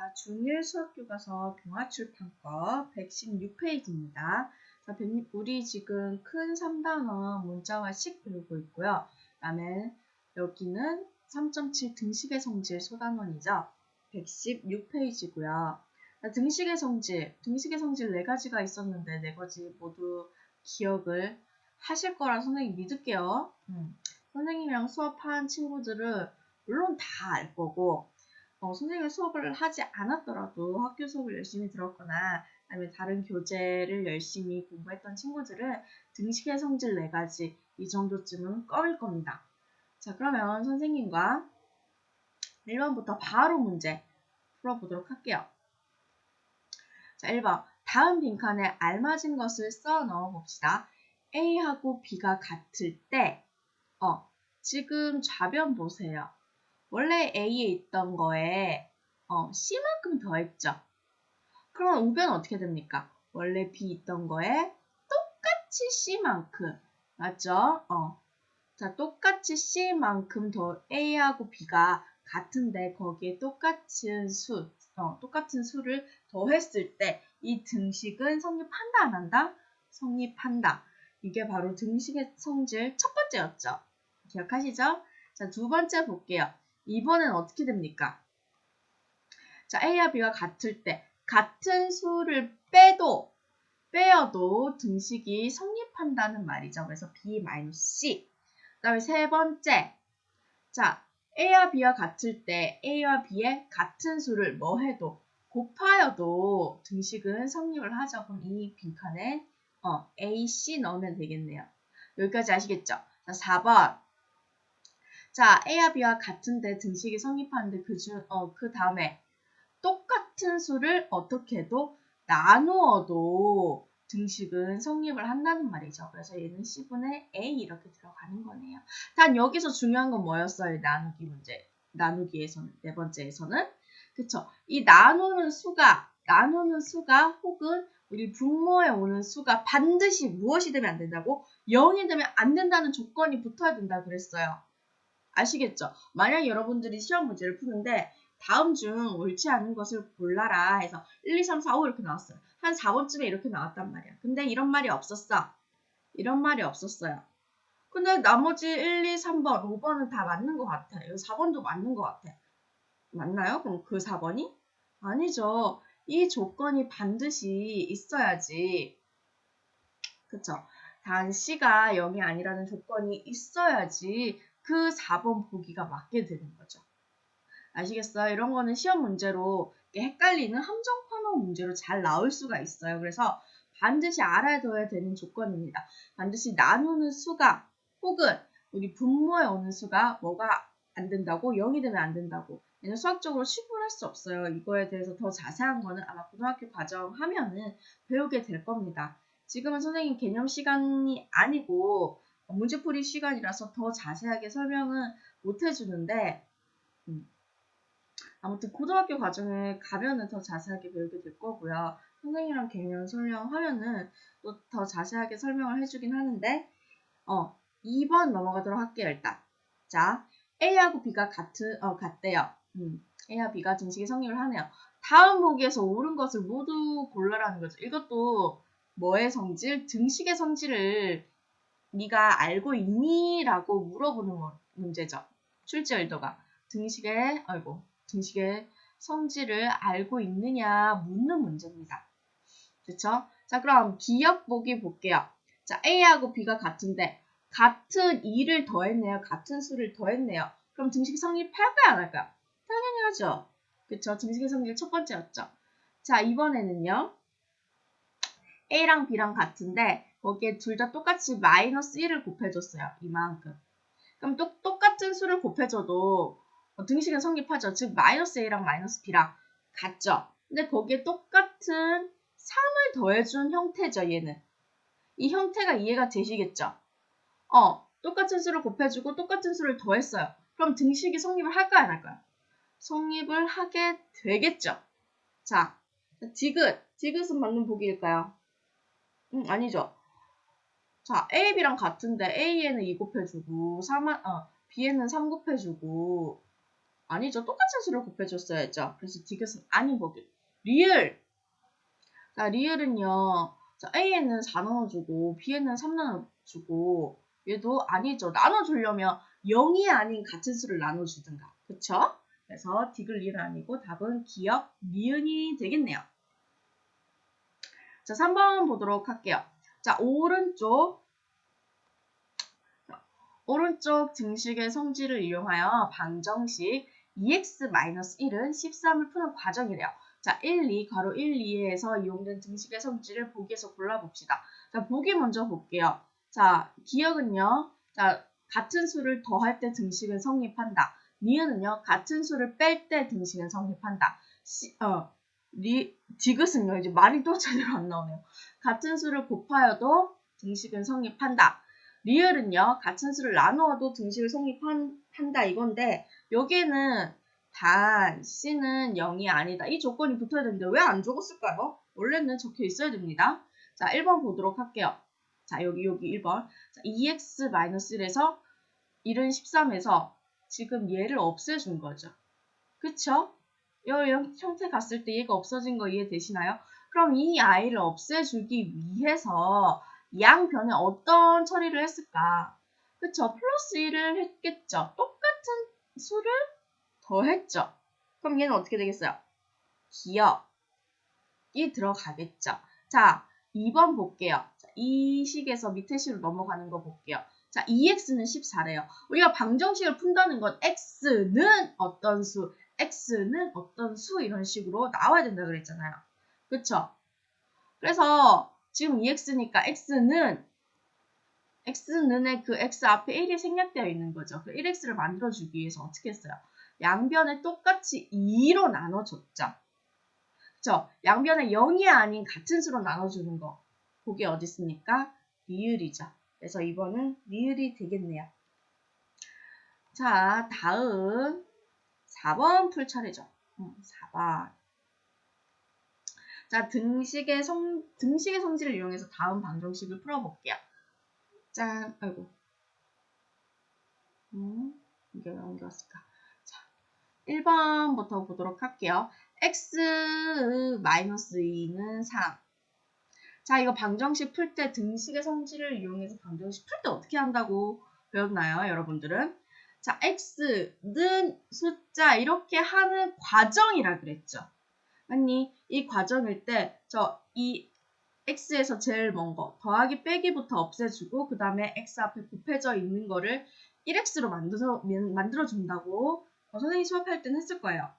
자, 중1 수학교과서 동아출판법 116페이지입니다. 자, 우리 지금 큰 3단원 문자화식 배우고 있고요. 그다음에 여기는 3.7 등식의 성질 소단원이죠. 116페이지고요. 등식의 성질 4가지가 있었는데 4가지 모두 기억을 하실 거라 선생님 믿을게요. 선생님이랑 수업한 친구들은 물론 다 알 거고 선생님이 수업을 하지 않았더라도 학교 수업을 열심히 들었거나 아니면 다른 교재를 열심히 공부했던 친구들은 등식의 성질 4가지 이 정도쯤은 껌일 겁니다. 자, 그러면 선생님과 1번부터 바로 문제 풀어보도록 할게요. 자, 1번. 다음 빈칸에 알맞은 것을 써 넣어 봅시다. A하고 B가 같을 때 지금 좌변 보세요. 원래 A에 있던 거에 C만큼 더했죠. 그럼 우변은 어떻게 됩니까? 원래 B 있던 거에 똑같이 C만큼. 맞죠? 자, 똑같이 C만큼 더 A하고 B가 같은데 거기에 똑같은 수를 더했을 때 이 등식은 성립한다 안 한다? 성립한다. 이게 바로 등식의 성질 첫 번째였죠. 기억하시죠? 자, 두 번째 볼게요. 이번엔 어떻게 됩니까? 자, A와 B가 같을 때 같은 수를 빼어도 등식이 성립한다는 말이죠. 그래서 B-C. 그 다음에 세 번째. 자, A와 B와 같을 때 A와 B의 같은 수를 뭐 해도 곱하여도 등식은 성립을 하죠. 그럼 이 빈칸에 A, C 넣으면 되겠네요. 여기까지 아시겠죠? 자, 4번. 자, A와 B와 같은데 등식이 성립하는데 그 다음에 똑같은 수를 어떻게 해도 나누어도 등식은 성립을 한다는 말이죠. 그래서 얘는 C분의 A 이렇게 들어가는 거네요. 단 여기서 중요한 건 뭐였어요? 나누기에서는, 네 번째에서는. 그쵸? 이 나누는 수가 혹은 우리 분모에 오는 수가 반드시 무엇이 되면 안 된다고? 0이 되면 안 된다는 조건이 붙어야 된다고 그랬어요. 아시겠죠? 만약 여러분들이 시험 문제를 푸는데 다음 중 옳지 않은 것을 골라라 해서 1, 2, 3, 4, 5 이렇게 나왔어요. 한 4번쯤에 이렇게 나왔단 말이야. 근데 이런 말이 없었어. 이런 말이 없었어요. 근데 나머지 1, 2, 3번, 5번은 다 맞는 것 같아. 4번도 맞는 것 같아. 맞나요? 그럼 그 4번이? 아니죠. 이 조건이 반드시 있어야지. 그쵸? 단 C가 0이 아니라는 조건이 있어야지 그 4번 보기가 맞게 되는 거죠. 아시겠어요? 이런 거는 시험 문제로 헷갈리는 함정 판호 문제로 잘 나올 수가 있어요. 그래서 반드시 알아둬야 되는 조건입니다. 반드시 나누는 수가 혹은 우리 분모에 오는 수가 뭐가 안 된다고? 0이 되면 안 된다고. 얘는 수학적으로 시분할 수 없어요. 이거에 대해서 더 자세한 거는 아마 고등학교 과정 하면은 배우게 될 겁니다. 지금은 선생님 개념 시간이 아니고 문제풀이 시간이라서 더 자세하게 설명은 못 해주는데 아무튼 고등학교 과정에 가면은 더 자세하게 배우게 될 거고요. 선생님이랑 개념 설명하면은 또 더 자세하게 설명을 해주긴 하는데 2번 넘어가도록 할게요. 일단 자, A하고 B가 같대요. A와 B가 등식이 성립을 하네요. 다음 보기에서 옳은 것을 모두 골라라는 거죠. 이것도 뭐의 성질? 등식의 성질을 네가 알고 있니? 라고 물어보는 문제죠. 출제 의도가 등식의 성질을 알고 있느냐 묻는 문제입니다. 그쵸? 자, 그럼 기억 보기 볼게요. 자, A하고 B가 같은데 같은 2를 더했네요. 같은 수를 더했네요. 그럼 등식 성립할까요? 안 할까요? 당연히 하죠. 그쵸? 등식의 성질 첫 번째였죠. 자, 이번에는요. A랑 B랑 같은데 거기에 둘 다 똑같이 마이너스 1을 곱해줬어요. 이만큼. 그럼 똑같은 수를 곱해줘도 등식은 성립하죠. 즉 마이너스 A랑 마이너스 B랑 같죠. 근데 거기에 똑같은 3을 더해준 형태죠. 얘는. 이 형태가 이해가 되시겠죠? 똑같은 수를 곱해주고 똑같은 수를 더했어요. 그럼 등식이 성립을 할까요? 안 할까요? 성립을 하게 되겠죠. 자, 디귿은 맞는 보기일까요? 아니죠. 자, A, B랑 같은데 A에는 2 곱해주고 B에는 3 곱해주고 아니죠. 똑같은 수를 곱해줬어야죠. 그래서 디귿은 아닌 보기. 리을. 자, 리을은요. 자, A에는 4 나눠주고 B에는 3 나눠주고 얘도 아니죠. 나눠주려면 0이 아닌 같은 수를 나눠주든가. 그쵸? 그래서 디귿 리은 아니고 답은 기역 니은이 되겠네요. 자, 3번 보도록 할게요. 자, 오른쪽 등식의 성질을 이용하여 방정식 2x-1은 13을 푸는 과정이래요. 자, 1, 2, 가로 1, 2에서 이용된 등식의 성질을 보기에서 골라봅시다. 자, 보기 먼저 볼게요. 자, 기억은요. 자, 같은 수를 더할 때 등식은 성립한다. 니은은요. 같은 수를 뺄 때 등식은 성립한다. 디귿은요. 이제 말이 또 제대로 안 나오네요. 같은 수를 곱하여도 등식은 성립한다. 리을은요. 같은 수를 나누어도 등식을 성립한다 이건데 여기에는 단 C는 0이 아니다. 이 조건이 붙어야 되는데 왜 안 적었을까요? 원래는 적혀 있어야 됩니다. 자, 1번 보도록 할게요. 자, 여기 1번. 자, 2x-1에서 1은 13에서 지금 얘를 없애준 거죠. 그쵸? 이 형태 갔을 때 얘가 없어진 거 이해되시나요? 그럼 이 아이를 없애주기 위해서 양변에 어떤 처리를 했을까? 그쵸? 플러스 1을 했겠죠. 똑같은 수를 더했죠. 그럼 얘는 어떻게 되겠어요? 기억이 들어가겠죠. 자, 2번 볼게요. 자, 이 식에서 밑에 식으로 넘어가는 거 볼게요. 자, 2x는 14래요. 우리가 방정식을 푼다는 건 x는 어떤 수, x는 어떤 수 이런 식으로 나와야 된다 그랬잖아요. 그쵸? 그래서 지금 2x니까 x는의 그 x 앞에 1이 생략되어 있는 거죠. 그 1x를 만들어주기 위해서 어떻게 했어요? 양변을 똑같이 2로 나눠줬죠. 그쵸? 양변에 0이 아닌 같은 수로 나눠주는 거. 그게 어디 있습니까? 리을이죠. 그래서 2번은 리을이 되겠네요. 자, 다음 4번 풀 차례죠. 4번. 자, 등식의 성질을 이용해서 다음 방정식을 풀어볼게요. 짠, 아이고. 이게 왜 옮겨왔을까? 자, 1번부터 보도록 할게요. x-2는 3. 자, 이거 방정식 풀 때 등식의 성질을 이용해서 방정식 풀 때 어떻게 한다고 배웠나요, 여러분들은? 자, x는 숫자 이렇게 하는 과정이라 그랬죠. 아니, 이 과정일 때 이 x에서 제일 먼 거 더하기 빼기부터 없애주고 그 다음에 x 앞에 곱해져 있는 거를 1x로 만들어준다고 선생님이 수업할 때는 했을 거예요.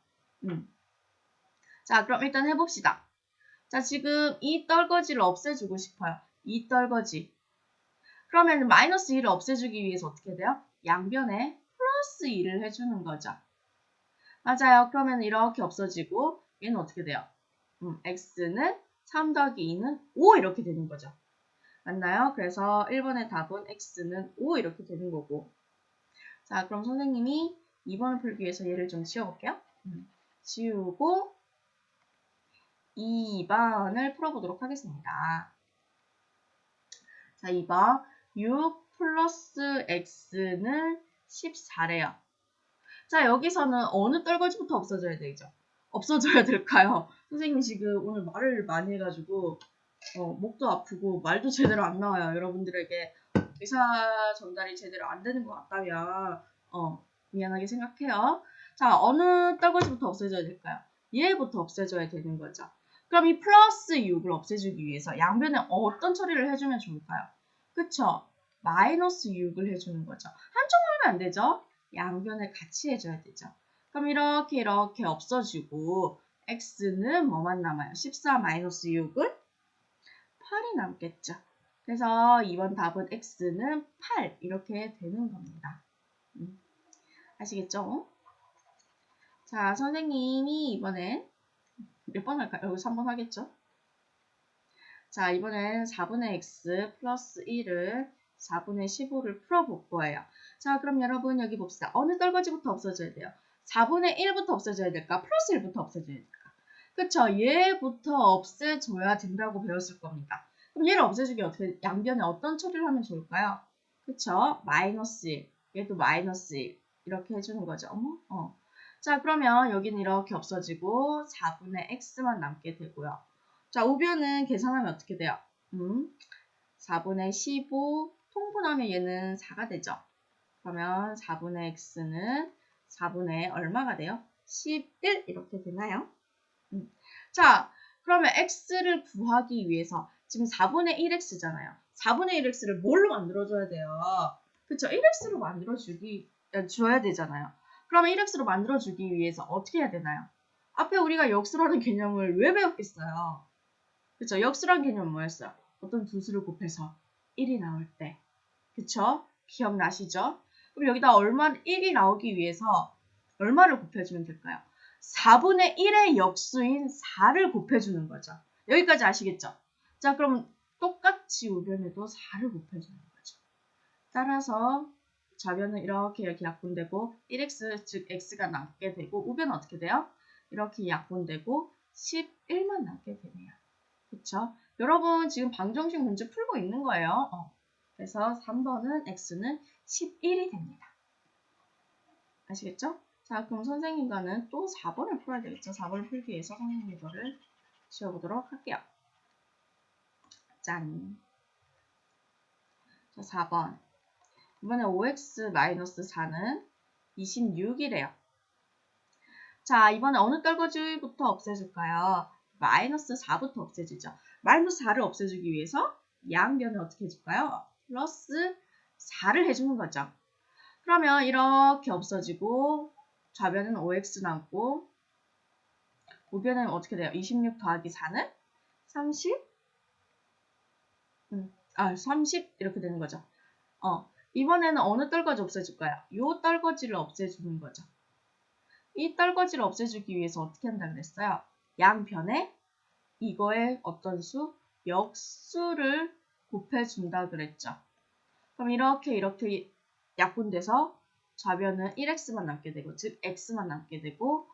자, 그럼 일단 해봅시다. 자, 지금 이 떨거지를 없애주고 싶어요. 이 떨거지. 그러면 마이너스 2를 없애주기 위해서 어떻게 돼요? 양변에 플러스 2를 해주는 거죠. 맞아요. 그러면 이렇게 없어지고 얘는 어떻게 돼요? x는 3 더하기 2는 5 이렇게 되는 거죠. 맞나요? 그래서 1번의 답은 x는 5 이렇게 되는 거고. 자, 그럼 선생님이 2번을 풀기 위해서 얘를 좀 지워볼게요. 지우고 2번을 풀어보도록 하겠습니다. 자, 2번 6 플러스 x는 14래요. 자, 여기서는 어느 떨거지부터 없어져야 되죠? 없어져야 될까요? 선생님 지금 오늘 말을 많이 해가지고 목도 아프고 말도 제대로 안 나와요. 여러분들에게 의사 전달이 제대로 안 되는 것 같다면 미안하게 생각해요. 자, 어느 떨거지부터 없애줘야 될까요? 얘부터 없애줘야 되는 거죠. 그럼 이 플러스 6을 없애주기 위해서 양변에 어떤 처리를 해주면 좋을까요? 그쵸? 마이너스 6을 해주는 거죠. 한쪽만 하면 안 되죠? 양변을 같이 해줘야 되죠. 그럼 이렇게 없어지고 x는 뭐만 남아요? 14 마이너스 6은 8이 남겠죠. 그래서 2번 답은 x는 8 이렇게 되는 겁니다. 아시겠죠? 자, 선생님이 이번엔 몇 번 할까요? 여기 3번 하겠죠? 자, 이번엔 4분의 x 플러스 1을 4분의 15를 풀어볼 거예요. 자, 그럼 여러분 여기 봅시다. 어느 떨거지부터 없어져야 돼요? 4분의 1부터 없어져야 될까? 플러스 1부터 없어져야 될까? 그쵸? 얘부터 없애줘야 된다고 배웠을 겁니다. 그럼 얘를 없애주기 어떻게, 양변에 어떤 처리를 하면 좋을까요? 그쵸? 마이너스 1, 얘도 마이너스 1 이렇게 해주는 거죠. 자, 그러면 여기는 이렇게 없어지고 4분의 x만 남게 되고요. 자, 우변은 계산하면 어떻게 돼요? 4분의 15 통분하면 얘는 4가 되죠. 그러면 4분의 x는 4분의 얼마가 돼요? 11 이렇게 되나요? 자, 그러면 x를 구하기 위해서 지금 4분의 1x잖아요. 4분의 1x를 뭘로 만들어줘야 돼요? 그쵸? 1x로 줘야 되잖아요. 그러면 1x로 만들어주기 위해서 어떻게 해야 되나요? 앞에 우리가 역수라는 개념을 왜 배웠겠어요? 그쵸? 역수라는 개념은 뭐였어요? 어떤 두 수를 곱해서 1이 나올 때. 그쵸? 기억나시죠? 그럼 여기다 1이 나오기 위해서 얼마를 곱해주면 될까요? 4분의 1의 역수인 4를 곱해주는 거죠. 여기까지 아시겠죠? 자, 그럼 똑같이 우변에도 4를 곱해주는 거죠. 따라서 좌변은 이렇게 약분되고 1x 즉 x가 남게 되고 우변은 어떻게 돼요? 이렇게 약분되고 11만 남게 되네요. 그쵸? 여러분 지금 방정식 문제 풀고 있는 거예요. 그래서 3번은 x는 11이 됩니다. 아시겠죠? 자, 그럼 선생님과는 또 4번을 풀어야 되겠죠? 4번을 풀기 위해서 선생님 이거를 지워보도록 할게요. 짠. 자, 4번. 이번에 5x-4는 26이래요. 자, 이번에 어느 떨거지부터 없애줄까요? 마이너스 4부터 없애주죠. 마이너스 4를 없애주기 위해서 양변을 어떻게 해줄까요? 플러스 4를 해주는 거죠. 그러면 이렇게 없어지고 좌변은 5x 남고 우변은 어떻게 돼요? 26 더하기 4는 30? 30 이렇게 되는 거죠. 이번에는 어느 떨거지 없애줄까요? 요 떨거지를 없애주는 거죠. 이 떨거지를 없애주기 위해서 어떻게 한다고 그랬어요? 양변에 이거의 어떤 수? 역수를 곱해준다 그랬죠. 그럼 이렇게 약분돼서 좌변은 1x만 남게 되고 즉 x만 남게 되고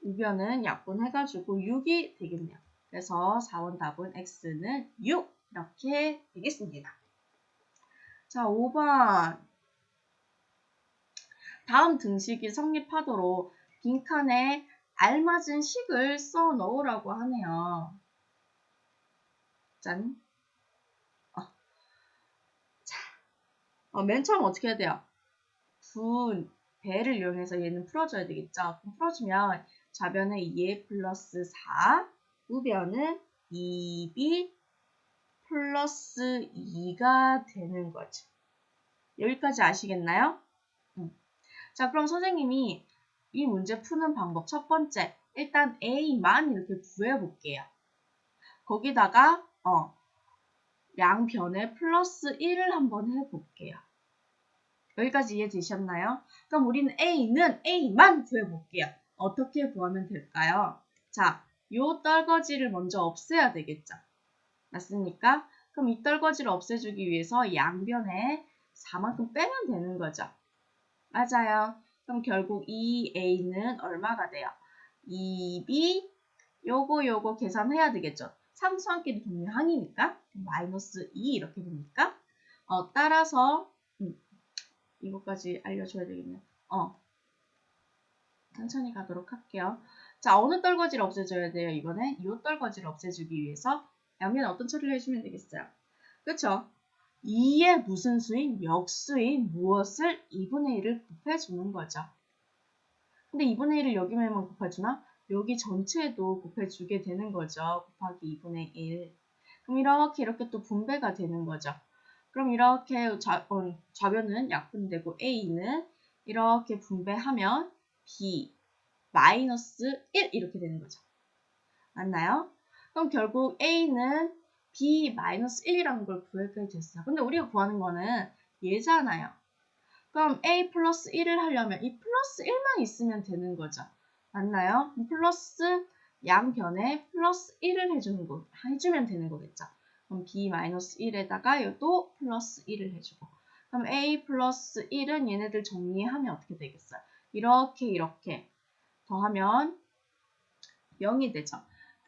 우변은 약분해가지고 6이 되겠네요. 그래서 4번 답은 x는 6 이렇게 되겠습니다. 자, 5번 다음 등식이 성립하도록 빈칸에 알맞은 식을 써 넣으라고 하네요. 짠. 맨 처음 어떻게 해야 돼요? 배를 이용해서 얘는 풀어줘야 되겠죠. 그럼 풀어주면 좌변은 2a 플러스 4, 우변은 2b 플러스 2가 되는 거죠. 여기까지 아시겠나요? 자, 그럼 선생님이 이 문제 푸는 방법 첫 번째, 일단 a만 이렇게 구해볼게요. 거기다가 양변에 플러스 1을 한번 해볼게요. 여기까지 이해되셨나요? 그럼 우리는 A는 A만 구해볼게요. 어떻게 구하면 될까요? 자, 요 떨거지를 먼저 없애야 되겠죠. 맞습니까? 그럼 이 떨거지를 없애주기 위해서 양변에 4만큼 빼면 되는 거죠. 맞아요. 그럼 결국 2A는 얼마가 돼요? 2B 요거 계산해야 되겠죠. 상수함끼리 동일항이니까 마이너스 2 이렇게 됩니까? 따라서 이거까지 알려줘야 되겠네요. 천천히 가도록 할게요. 자, 어느 떨거지를 없애줘야 돼요? 이번에 이 떨거지를 없애주기 위해서 양면에 어떤 처리를 해주면 되겠어요? 그쵸? 2의 무슨 수인? 역수인 무엇을 2분의 1을 곱해주는 거죠. 근데 2분의 1을 여기만 곱해주나? 여기 전체에도 곱해주게 되는 거죠. 곱하기 2분의 1. 그럼 이렇게 또 분배가 되는 거죠. 그럼 이렇게 좌변은 약분되고 A는 이렇게 분배하면 B 마이너스 1 이렇게 되는 거죠. 맞나요? 그럼 결국 A는 B 마이너스 1이라는 걸 구하게 됐어요. 근데 우리가 구하는 거는 얘잖아요. 그럼 A 플러스 1을 하려면 이 플러스 1만 있으면 되는 거죠. 맞나요? 플러스 양변에 플러스 1을 해주면 되는 거겠죠. 그럼 B-1에다가 또 플러스 1을 해주고 그럼 A 플러스 1은 얘네들 정리하면 어떻게 되겠어요? 이렇게 더하면 0이 되죠.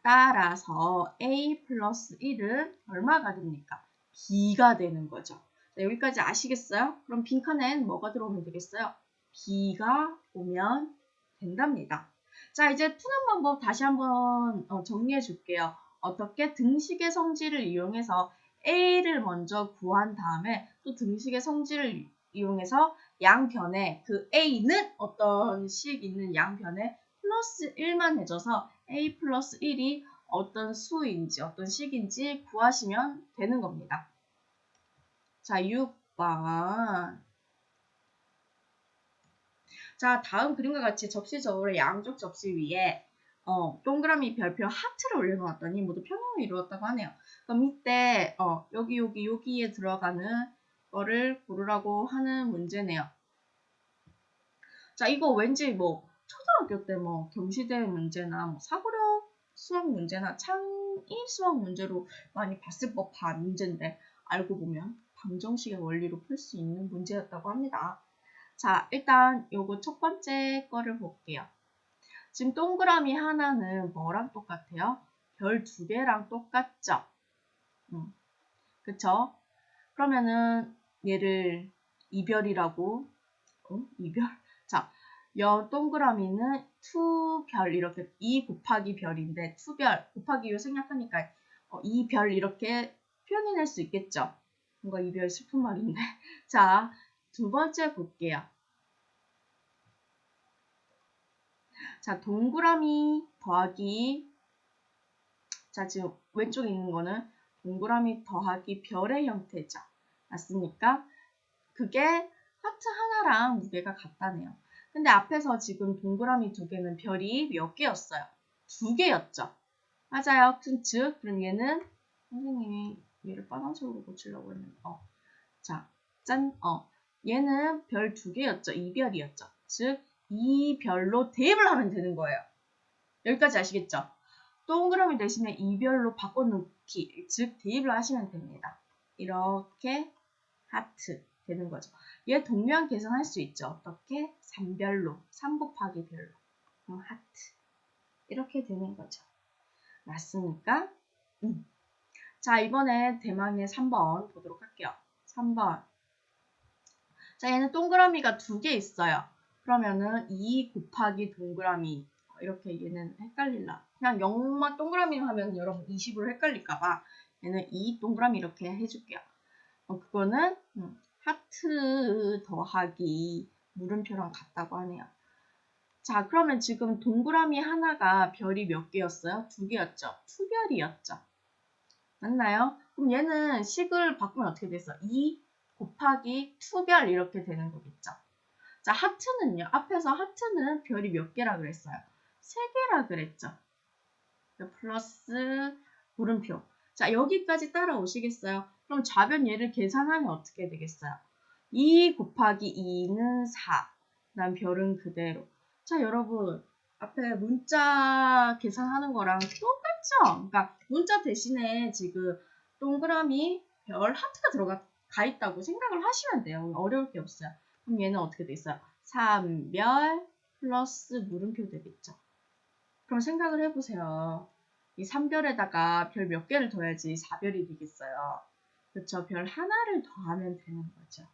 따라서 A 플러스 1은 얼마가 됩니까? B가 되는 거죠. 자, 여기까지 아시겠어요? 그럼 빈칸엔 뭐가 들어오면 되겠어요? B가 오면 된답니다. 자, 이제 푸는 방법 다시 한번 정리해 줄게요. 어떻게 등식의 성질을 이용해서 A를 먼저 구한 다음에 또 등식의 성질을 이용해서 양변에 그 A는 어떤 식 있는 양변에 플러스 1만 해줘서 A 플러스 1이 어떤 수인지 어떤 식인지 구하시면 되는 겁니다. 자, 6번. 자, 다음 그림과 같이 접시저울의 양쪽 접시 위에 동그라미 별표 하트를 올려놓았더니 모두 평형을 이루었다고 하네요. 그럼 이때 여기에 들어가는 거를 고르라고 하는 문제네요. 자, 이거 왠지 뭐 초등학교 때 뭐 경시대 문제나 뭐 사고력 수학 문제나 창의 수학 문제로 많이 봤을 법한 문제인데 알고 보면 방정식의 원리로 풀 수 있는 문제였다고 합니다. 자, 일단 요거 첫 번째 거를 볼게요. 지금 동그라미 하나는 뭐랑 똑같아요? 별 2개랑 똑같죠? 그쵸? 그러면은 얘를 이별이라고 이별? 자, 여 동그라미는 투별 이렇게 2 곱하기 별인데 투별 곱하기로 생략하니까 이 별 이렇게 표현해낼 수 있겠죠? 뭔가 이별 슬픈 말인데. 자, 두 번째 볼게요. 자, 동그라미 더하기 자, 지금 왼쪽에 있는 거는 동그라미 더하기 별의 형태죠. 맞습니까? 그게 하트 하나랑 무게가 같다네요. 근데 앞에서 지금 동그라미 2개는 별이 몇 개였어요? 2개였죠. 맞아요. 즉, 그럼 얘는 선생님이 얘를 빨간색으로 고치려고 했는데 자, 짠, 얘는 별 2개였죠. 이별이었죠. 즉, 이 별로 대입을 하면 되는 거예요. 여기까지 아시겠죠? 동그라미 대신에 이별로 바꿔놓기, 즉 대입을 하시면 됩니다. 이렇게 하트 되는 거죠. 얘 동면 계산할 수 있죠. 어떻게? 3별로, 3 곱하기 별로, 하트 이렇게 되는 거죠. 맞습니까? 자, 이번에 대망의 3번 보도록 할게요. 3번. 자, 얘는 동그라미가 2개 있어요. 그러면은 2 곱하기 동그라미 이렇게 얘는 헷갈릴라. 그냥 0만 동그라미 하면 여러분 20으로 헷갈릴까봐 얘는 2 동그라미 이렇게 해줄게요. 그거는 하트 더하기 물음표랑 같다고 하네요. 자, 그러면 지금 동그라미 하나가 별이 몇 개였어요? 2개였죠. 투별이었죠. 맞나요? 그럼 얘는 식을 바꾸면 어떻게 됐어? 2 곱하기 투별 이렇게 되는 거겠죠. 자, 하트는요. 앞에서 하트는 별이 몇 개라 그랬어요? 3개라 그랬죠. 플러스 물음표. 자, 여기까지 따라오시겠어요? 그럼 좌변 얘를 계산하면 어떻게 되겠어요? 2 곱하기 2는 4. 그 다음 별은 그대로. 자, 여러분. 앞에 문자 계산하는 거랑 똑같죠? 그러니까 문자 대신에 지금 동그라미 별 하트가 가 있다고 생각을 하시면 돼요. 어려울 게 없어요. 그럼 얘는 어떻게 돼 있어요? 3별 플러스 물음표 되겠죠. 그럼 생각을 해보세요. 이 3별에다가 별 몇 개를 더해야지 4별이 되겠어요. 그렇죠? 별 하나를 더하면 되는 거죠.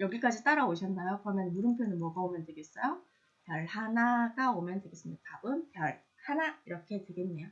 여기까지 따라오셨나요? 그러면 물음표는 뭐가 오면 되겠어요? 별 하나가 오면 되겠습니다. 답은 별 하나 이렇게 되겠네요.